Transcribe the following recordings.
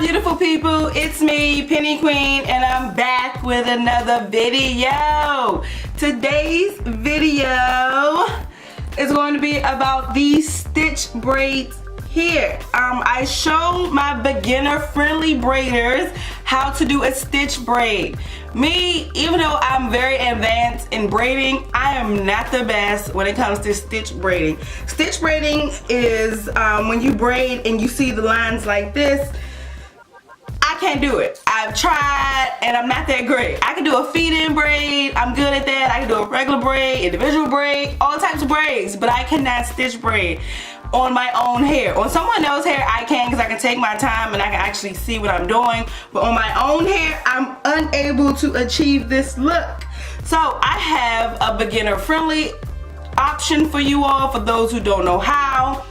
beautiful people, it's me, Penny Queen, and I'm back with another video. Today's video is going to be about these stitch braids here. I showed my beginner friendly braiders how to do a stitch braid. Me, even though I'm very advanced in braiding, I am not the best when it comes to stitch braiding. Stitch braiding is when you braid and you see the lines like this. I can't do it. I've tried and I'm not that great. I can do a feed-in braid, I'm good at that. I can do a regular braid, individual braid, all types of braids, but I cannot stitch braid on my own hair. On someone else's hair I can, because I can take my time and I can actually see what I'm doing, but on my own hair I'm unable to achieve this look. So I have a beginner friendly option for you all, for those who don't know how.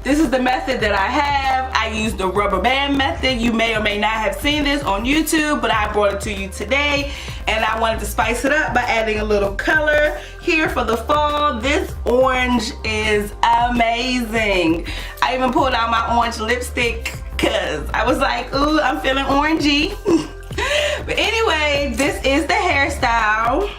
This is the method that I have. I use the rubber band method. You may or may not have seen this on YouTube, but I brought it to you today. And I wanted to spice it up by adding a little color here for the fall. This orange is amazing. I even pulled out my orange lipstick because I was like, ooh, I'm feeling orangey. But anyway, this is the hairstyle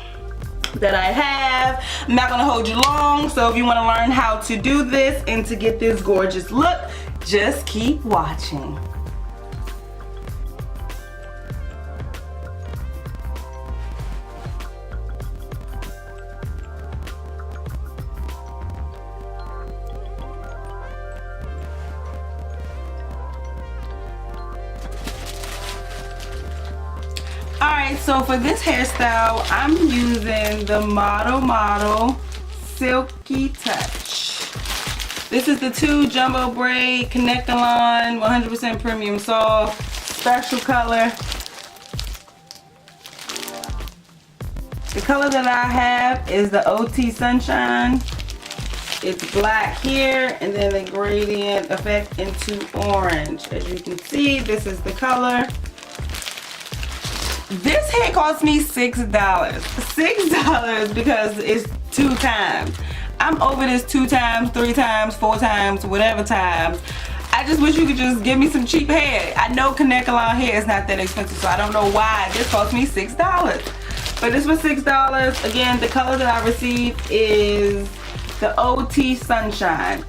that I have. I'm not gonna hold you long, so if you want to learn how to do this and to get this gorgeous look, just keep watching. Alright, so for this hairstyle, I'm using the Model Silky Touch. This is the 2 jumbo braid connect-a-line 100% premium soft special color. The color that I have is the OT Sunshine. It's black here and then the gradient effect into orange. As you can see, this is the color. This hair cost me $6. $6 because it's 2 times. I'm over this 2 times, 3 times, 4 times, whatever times. I just wish you could just give me some cheap hair. I know connect-a-line hair is not that expensive, so I don't know why this cost me $6. But this was $6. Again, the color that I received is the OT Sunshine.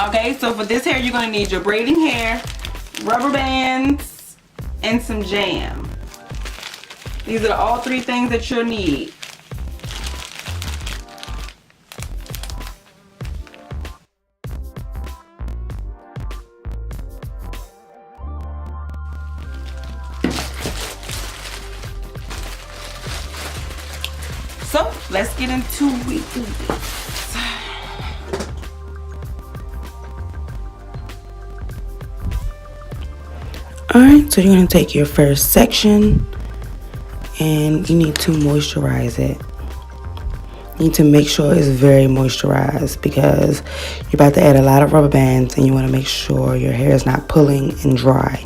Okay, so for this hair, you're gonna need your braiding hair, rubber bands, and some jam. These are all 3 things that you'll need. So let's get into it. Alright, so you're going to take your first section and you need to moisturize it. You need to make sure it's very moisturized because you're about to add a lot of rubber bands and you want to make sure your hair is not pulling and dry.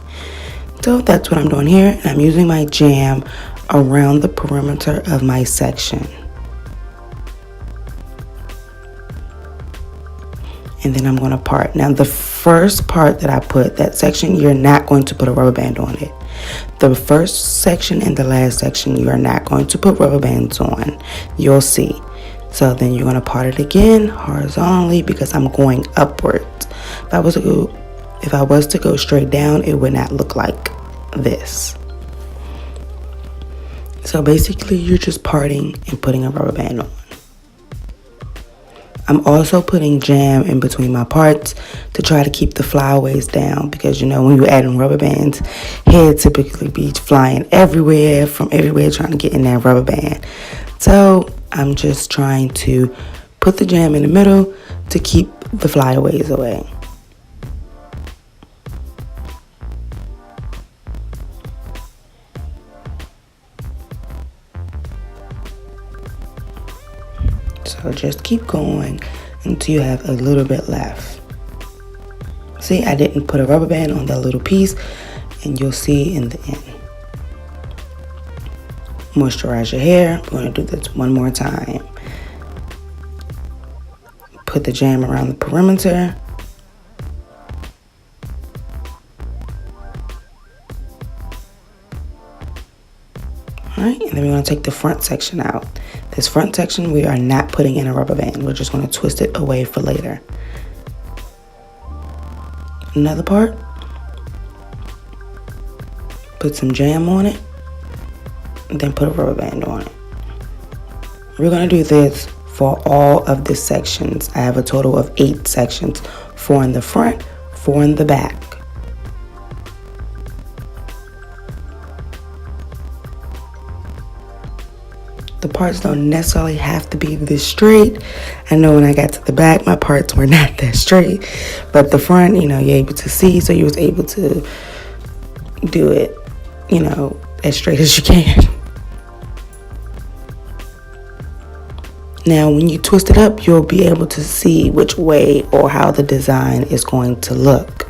So that's what I'm doing here, and I'm using my jam around the perimeter of my section. And then I'm going to part. Now the first part that I put, that section, you're not going to put a rubber band on it. The first section and the last section, you are not going to put rubber bands on. You'll see. So then you're going to part it again horizontally because I'm going upwards. If I was to go straight down, it would not look like this. So basically you're just parting and putting a rubber band on. I'm also putting jam in between my parts to try to keep the flyaways down because, you know, when you're adding rubber bands, hair typically be flying everywhere, from everywhere, trying to get in that rubber band. So I'm just trying to put the jam in the middle to keep the flyaways away. So just keep going until you have a little bit left. See, I didn't put a rubber band on that little piece, and you'll see in the end. Moisturize your hair. We're going to do this one more time. Put the jam around the perimeter. then we're going to take the front section out. This front section, we are not putting in a rubber band. We're just going to twist it away for later. Another part, put some jam on it, and then put a rubber band on it. We're going to do this for all of the sections. I have a total of 8 sections, 4 in the front, 4 in the back. The parts don't necessarily have to be this straight. I know when I got to the back, my parts were not that straight. But the front, you know, you're able to see, so you was able to do it, you know, as straight as you can. Now, when you twist it up, you'll be able to see which way or how the design is going to look.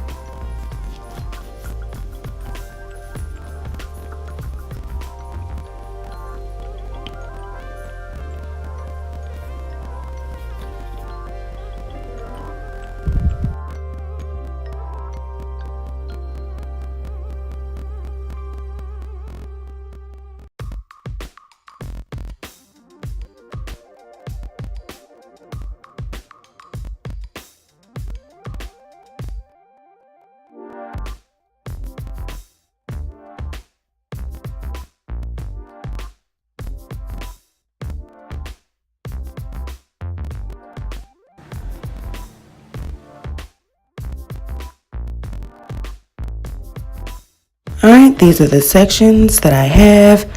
Alright, these are the sections that I have.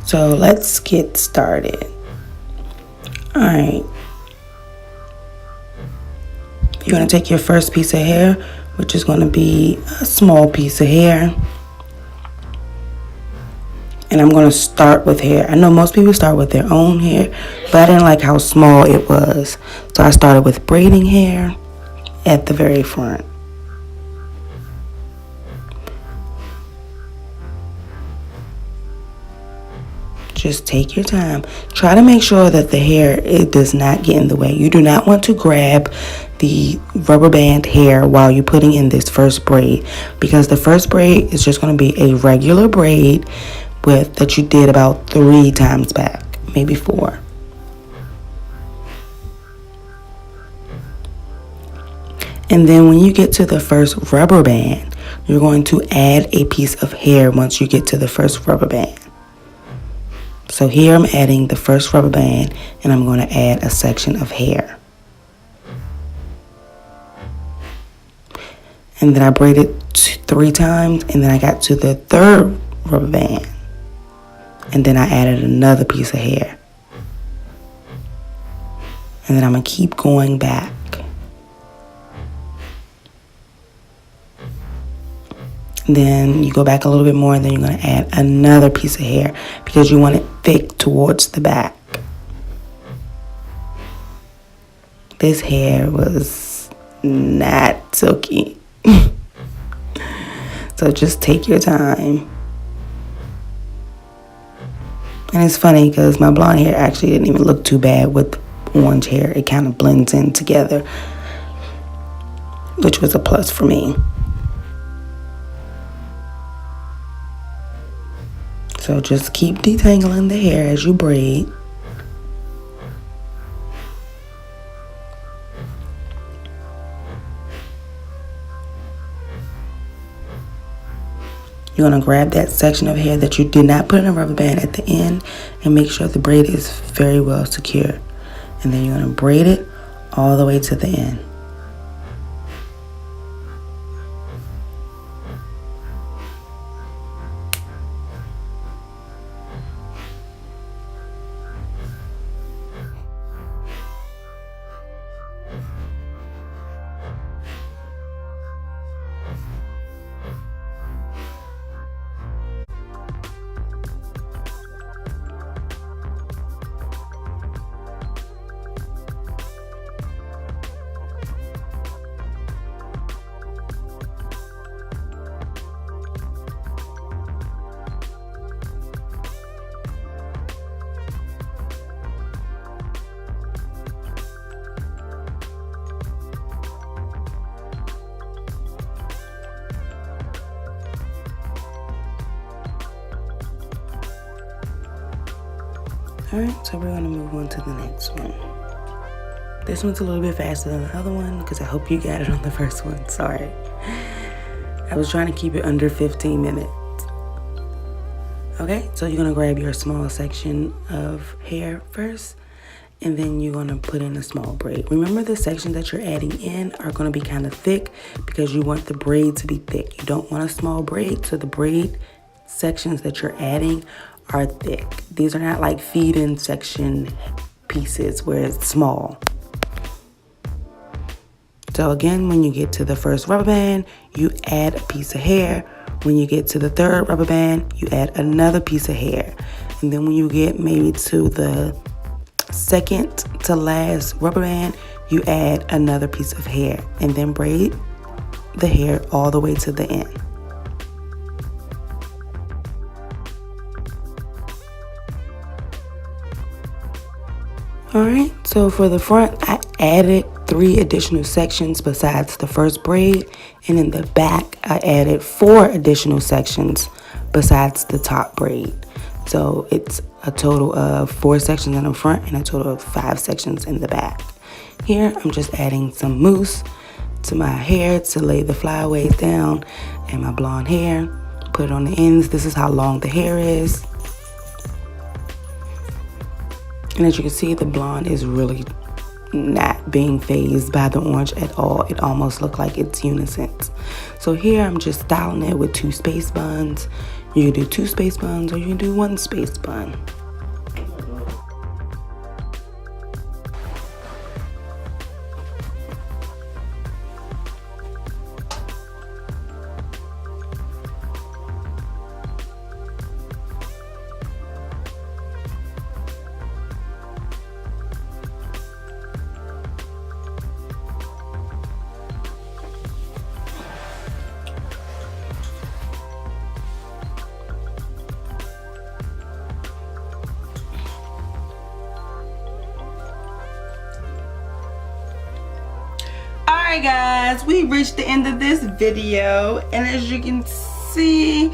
So let's get started. Alright. You're going to take your first piece of hair, which is going to be a small piece of hair. And I'm going to start with hair. I know most people start with their own hair, but I didn't like how small it was. So I started with braiding hair at the very front. Just take your time. Try to make sure that the hair, it does not get in the way. You do not want to grab the rubber band hair while you're putting in this first braid, because the first braid is just going to be a regular braid with that you did about 3 times back, maybe 4. And then when you get to the first rubber band, you're going to add a piece of hair once you get to the first rubber band. So here I'm adding the first rubber band, and I'm going to add a section of hair. And then I braided 3 times, and then I got to the third rubber band. And then I added another piece of hair. And then I'm going to keep going back. Then you go back a little bit more, and then you're going to add another piece of hair because you want it thick towards the back. This hair was not silky. So just take your time. And it's funny because my blonde hair actually didn't even look too bad with orange hair. It kind of blends in together, which was a plus for me. So just keep detangling the hair as you braid. You're going to grab that section of hair that you did not put in a rubber band at the end and make sure the braid is very well secure. And then you're going to braid it all the way to the end. Alright, so we're gonna move on to the next one. This one's a little bit faster than the other one because I hope you got it on the first one. Sorry. I was trying to keep it under 15 minutes. Okay, so you're gonna grab your small section of hair first, and then you're gonna put in a small braid. Remember, the sections that you're adding in are gonna be kind of thick because you want the braid to be thick. You don't want a small braid, so the braid sections that you're adding are thick. These are not like feed-in section pieces where it's small. So again, when you get to the first rubber band, you add a piece of hair. When you get to the third rubber band, you add another piece of hair. And then when you get maybe to the second to last rubber band, you add another piece of hair and then braid the hair all the way to the end. Alright, so for the front, I added 3 additional sections besides the first braid, and in the back, I added 4 additional sections besides the top braid. So it's a total of 4 sections in the front and a total of 5 sections in the back. Here, I'm just adding some mousse to my hair to lay the flyaways down and my blonde hair. Put it on the ends. This is how long the hair is. And as you can see, the blonde is really not being phased by the orange at all. It almost looks like it's unison. So here I'm just styling it with 2 space buns. You can do 2 space buns or you can do 1 space bun. Alright guys, we reached the end of this video, and as you can see,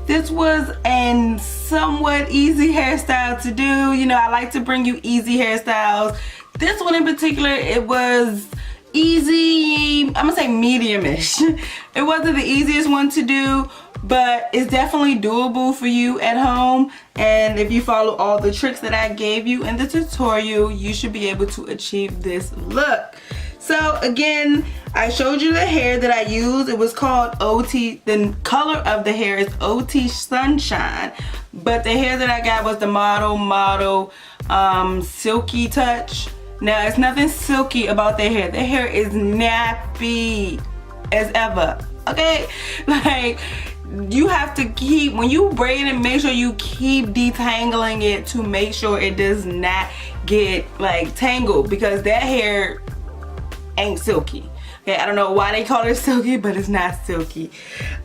this was a somewhat easy hairstyle to do. You know, I like to bring you easy hairstyles. This one in particular, it was easy, I'm gonna say medium-ish. It wasn't the easiest one to do, but it's definitely doable for you at home, and if you follow all the tricks that I gave you in the tutorial, you should be able to achieve this look. So again, I showed you the hair that I used. It was called OT. The color of the hair is OT Sunshine, but the hair that I got was the model Silky Touch. Now, it's nothing silky about their hair. Their hair is nappy as ever, okay? Like, you have to keep, when you braid it, make sure you keep detangling it to make sure it does not get like tangled, because that hair ain't silky. Okay, I don't know why they call it silky, but it's not silky.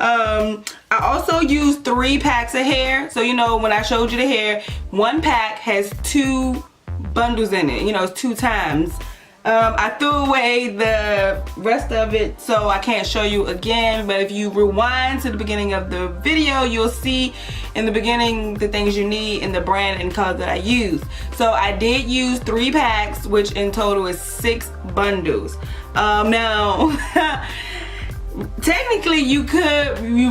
I also used 3 packs of hair. So, you know, when I showed you the hair, 1 pack has 2 bundles in it. You know, it's 2 times. I threw away the rest of it, so I can't show you again, but if you rewind to the beginning of the video, you'll see in the beginning the things you need in the brand and color that I used. So I did use 3 packs, which in total is 6 bundles. Now technically you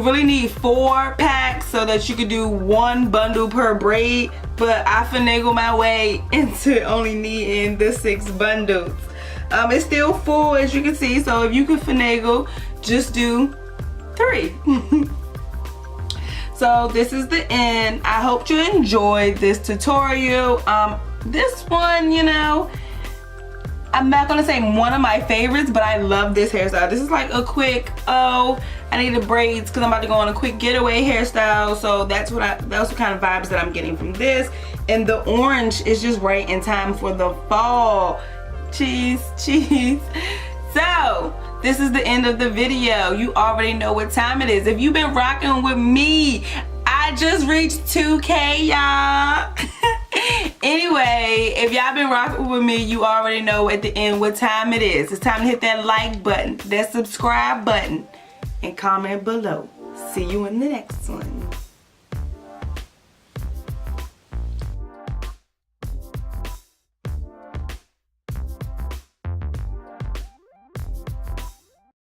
really need 4 packs so that you could do 1 bundle per braid, but I finagled my way into only needing the 6 bundles. It's still full, as you can see, so if you could finagle, just do 3. So this is the end. I hope you enjoyed this tutorial. This one, you know, I'm not gonna say one of my favorites, but I love this hairstyle. This is like a quick, oh, I need the braids because I'm about to go on a quick getaway hairstyle. So that's the kind of vibes that I'm getting from this. And the orange is just right in time for the fall. Cheese. So this is the end of the video. You already know what time it is. If you've been rocking with me, I just reached 2K, y'all. Anyway, if y'all been rocking with me, you already know at the end what time it is. It's time to hit that like button, that subscribe button, and comment below. See you in the next one.